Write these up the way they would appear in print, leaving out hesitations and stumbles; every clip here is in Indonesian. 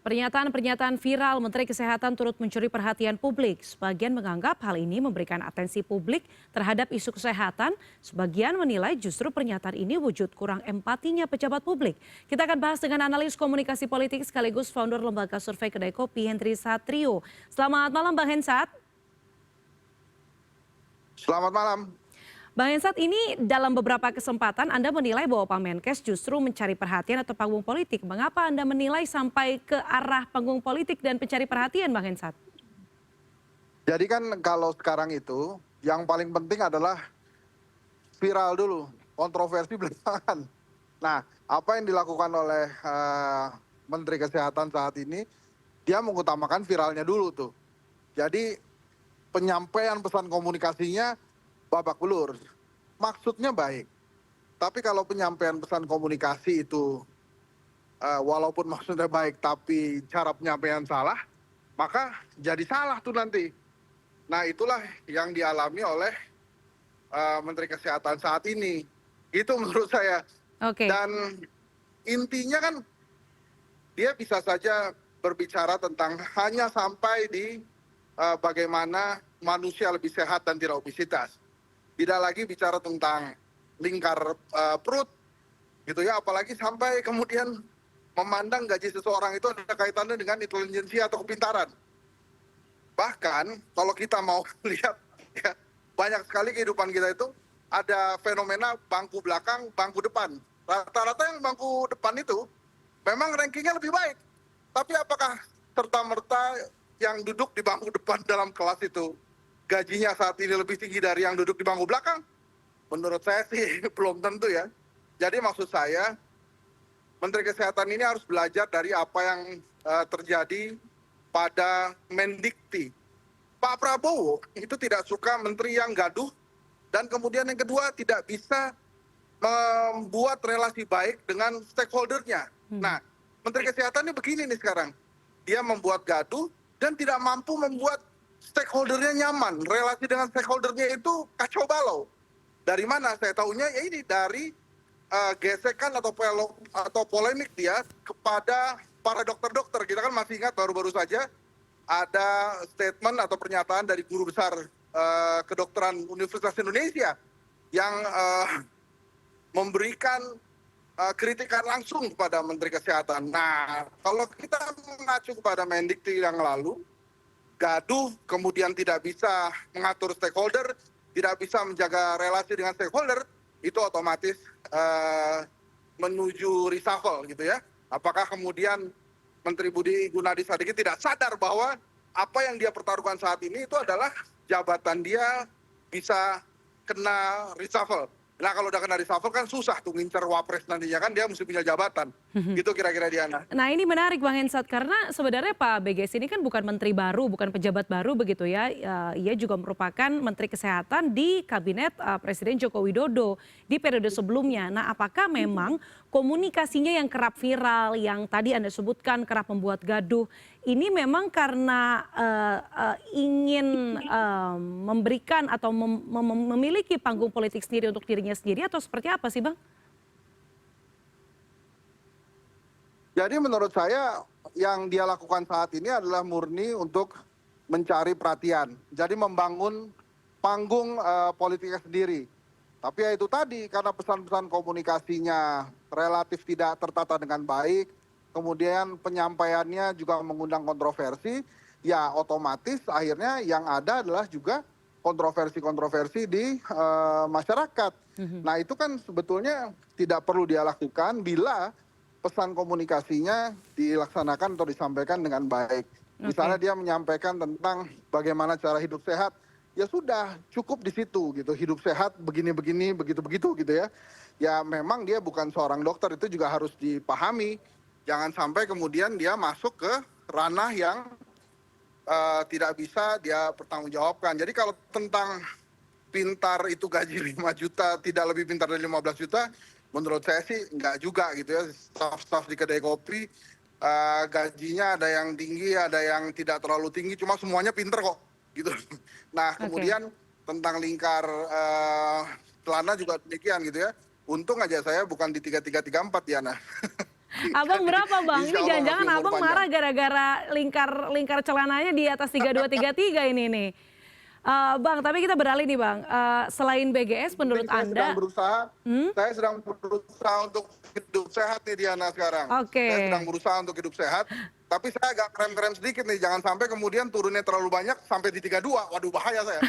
Pernyataan-pernyataan viral Menteri Kesehatan turut mencuri perhatian publik. Sebagian menganggap hal ini memberikan atensi publik terhadap isu kesehatan. Sebagian menilai justru pernyataan ini wujud kurang empatinya pejabat publik. Kita akan bahas dengan analis komunikasi politik sekaligus founder lembaga survei Kedai Kopi, Henry Satrio. Selamat malam Bang Hensat. Selamat malam. Bang Hensat, ini dalam beberapa kesempatan Anda menilai bahwa Pak Menkes justru mencari perhatian atau panggung politik. Mengapa Anda menilai sampai ke arah panggung politik dan pencari perhatian, Bang Hensat? Jadi kan kalau sekarang itu yang paling penting adalah viral dulu, kontroversi belakangan. Nah, apa yang dilakukan oleh Menteri Kesehatan saat ini, dia mengutamakan viralnya dulu tuh. Jadi penyampaian pesan komunikasinya babak belur. Maksudnya baik, tapi kalau penyampaian pesan komunikasi itu walaupun maksudnya baik tapi cara penyampaian salah, maka jadi salah tuh nanti. Nah, itulah yang dialami oleh Menteri Kesehatan saat ini. Itu menurut saya. Oke. Dan intinya kan dia bisa saja berbicara tentang hanya sampai di bagaimana manusia lebih sehat dan tidak obesitas. Tidak lagi bicara tentang lingkar perut, gitu ya. Apalagi sampai kemudian memandang gaji seseorang itu ada kaitannya dengan intelijensi atau kepintaran. Bahkan kalau kita mau lihat, ya, banyak sekali kehidupan kita itu ada fenomena bangku belakang, bangku depan. Rata-rata yang bangku depan itu memang rankingnya lebih baik. Tapi apakah serta-merta yang duduk di bangku depan dalam kelas itu gajinya saat ini lebih tinggi dari yang duduk di bangku belakang? Menurut saya sih belum tentu ya. Jadi maksud saya, Menteri Kesehatan ini harus belajar dari apa yang terjadi pada Mendikti. Pak Prabowo itu tidak suka menteri yang gaduh, dan kemudian yang kedua tidak bisa membuat relasi baik dengan stakeholdernya. Nah, Menteri Kesehatan ini begini nih sekarang. Dia membuat gaduh dan tidak mampu membuat stakeholdernya nyaman. Relasi dengan stakeholdernya itu kacau balau. Dari mana saya tahunya? Ya ini dari gesekan atau polemik dia kepada para dokter-dokter. Kita kan masih ingat baru-baru saja ada statement atau pernyataan dari guru besar kedokteran Universitas Indonesia yang memberikan kritikan langsung kepada Menteri Kesehatan. Nah, kalau kita mengacu kepada Mendikti yang lalu, gaduh, kemudian tidak bisa mengatur stakeholder, tidak bisa menjaga relasi dengan stakeholder, itu otomatis menuju reshuffle gitu ya. Apakah kemudian Menteri Budi Gunadi Sadikin tidak sadar bahwa apa yang dia pertaruhkan saat ini itu adalah jabatan dia bisa kena reshuffle. Nah, kalau udah kena reshuffle kan susah tuh ngincer wapres nantinya, kan dia mesti punya jabatan. Gitu kira-kira Diana. Nah, ini menarik Bang Hensat karena sebenarnya Pak BGS ini kan bukan menteri baru, bukan pejabat baru begitu ya. Ia juga merupakan Menteri Kesehatan di Kabinet Presiden Joko Widodo di periode sebelumnya. Nah, apakah memang komunikasinya yang kerap viral, yang tadi Anda sebutkan kerap membuat gaduh, ini memang karena ingin memberikan atau memiliki panggung politik sendiri untuk dirinya sendiri, atau seperti apa sih Bang? Jadi menurut saya yang dia lakukan saat ini adalah murni untuk mencari perhatian. Jadi membangun panggung politiknya sendiri. Tapi ya itu tadi, karena pesan-pesan komunikasinya relatif tidak tertata dengan baik, kemudian penyampaiannya juga mengundang kontroversi, ya otomatis akhirnya yang ada adalah juga kontroversi-kontroversi di masyarakat. Nah, itu kan sebetulnya tidak perlu dia lakukan bila pesan komunikasinya dilaksanakan atau disampaikan dengan baik. Misalnya dia menyampaikan tentang bagaimana cara hidup sehat, ya sudah cukup di situ gitu. Hidup sehat begini-begini, begitu-begitu gitu ya. Ya memang dia bukan seorang dokter, itu juga harus dipahami. Jangan sampai kemudian dia masuk ke ranah yang tidak bisa dia pertanggungjawabkan. Jadi kalau tentang pintar itu gaji 5 juta, tidak lebih pintar dari 15 juta, menurut saya sih enggak juga gitu ya. Staff-staff di kedai kopi gajinya ada yang tinggi, ada yang tidak terlalu tinggi, cuma semuanya pinter kok gitu. Nah, kemudian tentang lingkar celana juga demikian gitu ya. Untung aja saya bukan di 3334 Diana. Abang Jadi berapa Bang? Ini insya Allah jangan-jangan masih umur Abang panjang. marah gara-gara lingkar celananya di atas 3233 ini nih. Bang, tapi kita beralih nih Bang. Selain BGS menurut Penting Anda, saya sedang berusaha untuk hidup sehat nih Diana sekarang. oke. Saya sedang berusaha untuk hidup sehat, tapi saya agak krem-krem sedikit nih, jangan sampai kemudian turunnya terlalu banyak sampai di 32. Waduh bahaya saya.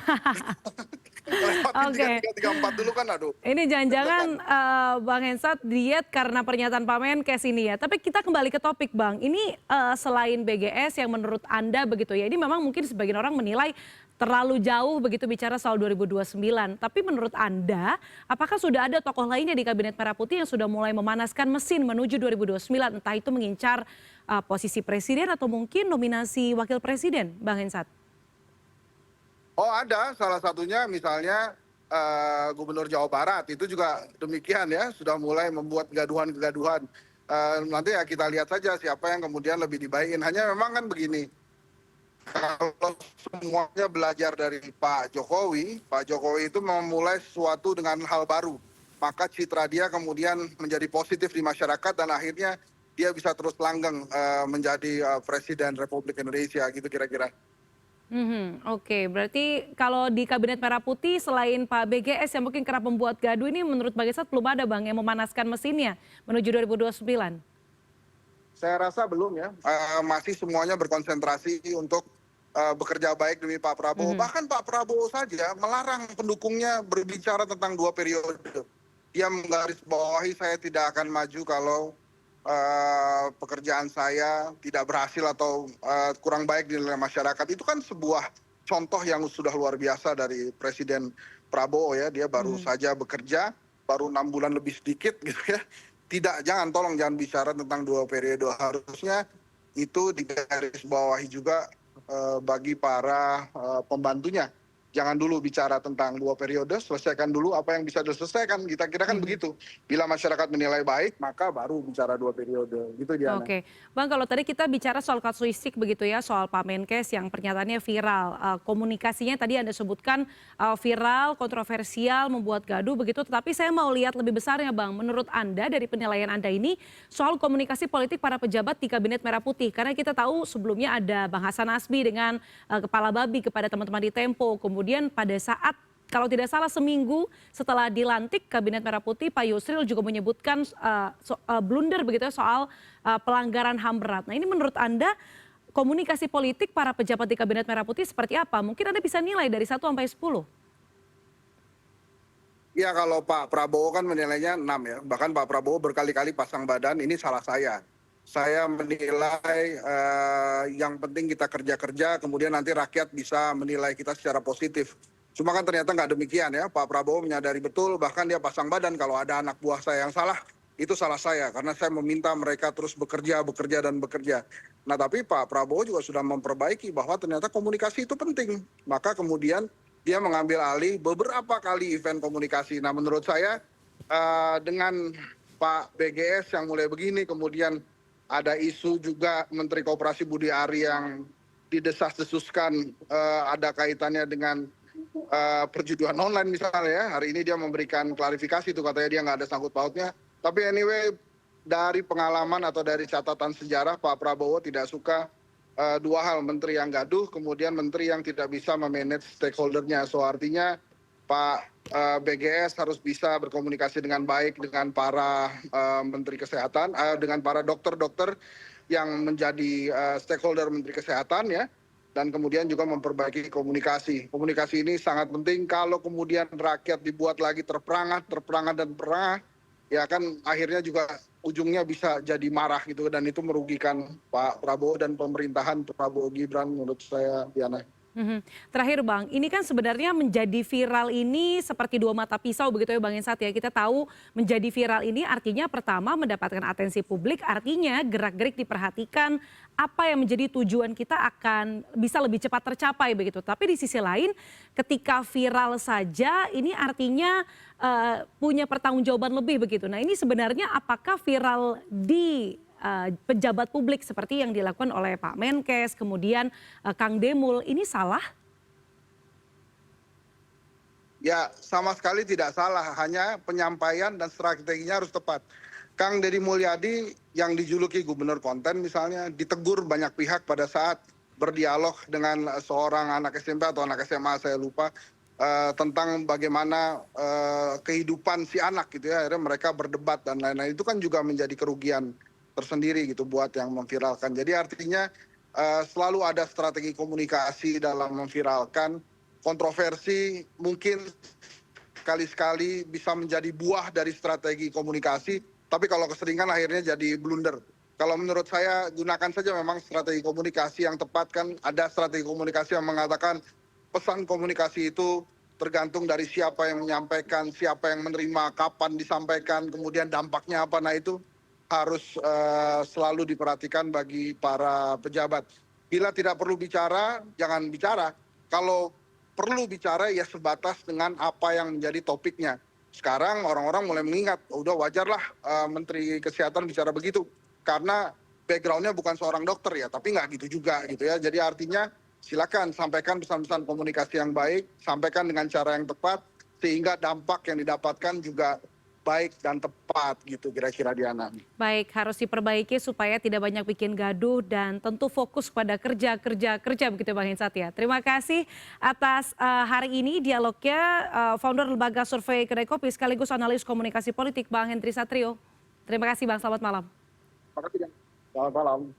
Lewatin Oke. 33, 34 dulu kan aduh. Ini jangan-jangan Deg-degan. Bang Hensat diet karena pernyataan Pak Menkes ini ya. Tapi kita kembali ke topik Bang. Ini selain BGS yang menurut Anda begitu ya. Ini memang mungkin sebagian orang menilai terlalu jauh begitu bicara soal 2029. Tapi menurut Anda, apakah sudah ada tokoh lainnya di Kabinet Merah Putih yang sudah mulai memanaskan mesin menuju 2029? Entah itu mengincar posisi presiden atau mungkin nominasi wakil presiden, Bang Hensat? Oh ada, salah satunya misalnya Gubernur Jawa Barat itu juga demikian ya, sudah mulai membuat kegaduhan-kegaduhan. Nanti ya kita lihat saja siapa yang kemudian lebih dibaikin. Hanya memang kan begini, kalau semuanya belajar dari Pak Jokowi itu memulai sesuatu dengan hal baru. Maka citra dia kemudian menjadi positif di masyarakat dan akhirnya dia bisa terus langgeng menjadi Presiden Republik Indonesia gitu kira-kira. Oke, berarti kalau di Kabinet Merah Putih selain Pak BGS yang mungkin kerap membuat gaduh ini menurut Bang Hensat belum ada Bang yang memanaskan mesinnya menuju 2029? Saya rasa belum ya, masih semuanya berkonsentrasi untuk bekerja baik demi Pak Prabowo. Bahkan Pak Prabowo saja melarang pendukungnya berbicara tentang 2 periode. Dia menggarisbawahi saya tidak akan maju kalau pekerjaan saya tidak berhasil atau kurang baik dinilai masyarakat. Itu kan sebuah contoh yang sudah luar biasa dari Presiden Prabowo ya. Dia baru saja bekerja, baru 6 bulan lebih sedikit gitu ya. Tolong jangan bicara tentang 2 periode. Harusnya itu digarisbawahi juga bagi para pembantunya. Jangan dulu bicara tentang 2 periode, selesaikan dulu apa yang bisa diselesaikan. Kita kira kan begitu. Bila masyarakat menilai baik, maka baru bicara 2 periode. Gitu Diana. Oke, Bang, kalau tadi kita bicara soal kasuistik begitu ya, soal Pak Menkes yang pernyataannya viral, komunikasinya tadi Anda sebutkan viral, kontroversial, membuat gaduh begitu, tetapi saya mau lihat lebih besarnya Bang, menurut Anda dari penilaian Anda ini soal komunikasi politik para pejabat di Kabinet Merah Putih, karena kita tahu sebelumnya ada Bang Hasan Asbi dengan Kepala Babi kepada teman-teman di Tempo, kemudian pada saat kalau tidak salah seminggu setelah dilantik Kabinet Merah Putih, Pak Yusril juga menyebutkan blunder begitu ya soal pelanggaran HAM berat. Nah ini menurut Anda komunikasi politik para pejabat di Kabinet Merah Putih seperti apa? Mungkin Anda bisa nilai dari 1 sampai 10. Ya kalau Pak Prabowo kan menilainya 6 ya. Bahkan Pak Prabowo berkali-kali pasang badan, ini salah saya. Saya menilai yang penting kita kerja-kerja, kemudian nanti rakyat bisa menilai kita secara positif. Cuma kan ternyata nggak demikian ya. Pak Prabowo menyadari betul, bahkan dia pasang badan kalau ada anak buah saya yang salah, itu salah saya. Karena saya meminta mereka terus bekerja, bekerja, dan bekerja. Nah tapi Pak Prabowo juga sudah memperbaiki bahwa ternyata komunikasi itu penting. Maka kemudian dia mengambil alih beberapa kali event komunikasi. Nah menurut saya dengan Pak BGS yang mulai begini, kemudian ada isu juga Menteri Koperasi Budi Ari yang didesas-desuskan ada kaitannya dengan perjudian online misalnya ya. Hari ini dia memberikan klarifikasi itu katanya dia nggak ada sangkut pautnya. Tapi anyway dari pengalaman atau dari catatan sejarah Pak Prabowo tidak suka 2 hal, menteri yang gaduh, kemudian menteri yang tidak bisa memanage stakeholdernya. So artinya Pak BGS harus bisa berkomunikasi dengan baik dengan para menteri kesehatan, dengan para dokter-dokter yang menjadi stakeholder menteri kesehatan ya. Dan kemudian juga memperbaiki komunikasi. Komunikasi ini sangat penting. Kalau kemudian rakyat dibuat lagi terperangah, ya kan akhirnya juga ujungnya bisa jadi marah gitu. Dan itu merugikan Pak Prabowo dan pemerintahan Prabowo Gibran menurut saya, Diana. Terakhir Bang, ini kan sebenarnya menjadi viral ini seperti 2 mata pisau begitu ya Bang Hensat ya. Kita tahu menjadi viral ini artinya pertama mendapatkan atensi publik, artinya gerak-gerik diperhatikan, apa yang menjadi tujuan kita akan bisa lebih cepat tercapai begitu. Tapi di sisi lain ketika viral saja ini artinya punya pertanggungjawaban lebih begitu. Nah ini sebenarnya apakah viral di pejabat publik seperti yang dilakukan oleh Pak Menkes, kemudian Kang Demul, ini salah? Ya sama sekali tidak salah, hanya penyampaian dan strateginya harus tepat. Kang Deddy Mulyadi yang dijuluki gubernur konten misalnya ditegur banyak pihak pada saat berdialog dengan seorang anak SMP atau anak SMA saya lupa tentang bagaimana kehidupan si anak gitu ya, akhirnya mereka berdebat dan lain-lain, itu kan juga menjadi kerugian tersendiri gitu buat yang memviralkan. Jadi artinya selalu ada strategi komunikasi dalam memviralkan. Kontroversi mungkin sekali-sekali bisa menjadi buah dari strategi komunikasi, tapi kalau keseringan akhirnya jadi blunder. Kalau menurut saya gunakan saja memang strategi komunikasi yang tepat. Kan ada strategi komunikasi yang mengatakan pesan komunikasi itu tergantung dari siapa yang menyampaikan, siapa yang menerima, kapan disampaikan, kemudian dampaknya apa. Nah itu harus selalu diperhatikan bagi para pejabat. Bila tidak perlu bicara, jangan bicara. Kalau perlu bicara ya sebatas dengan apa yang menjadi topiknya. Sekarang orang-orang mulai mengingat, udah wajarlah Menteri Kesehatan bicara begitu. Karena backgroundnya bukan seorang dokter ya, tapi nggak gitu juga gitu ya. Jadi artinya silakan sampaikan pesan-pesan komunikasi yang baik, sampaikan dengan cara yang tepat, sehingga dampak yang didapatkan juga baik dan tepat gitu kira-kira, Diana. Baik, harus diperbaiki supaya tidak banyak bikin gaduh dan tentu fokus pada kerja begitu Bang Hensat ya. Terima kasih atas hari ini dialognya founder lembaga survei Kedai Kopi sekaligus analis komunikasi politik Bang Henry Satrio. Terima kasih Bang, selamat malam. Terima kasih, Selamat malam.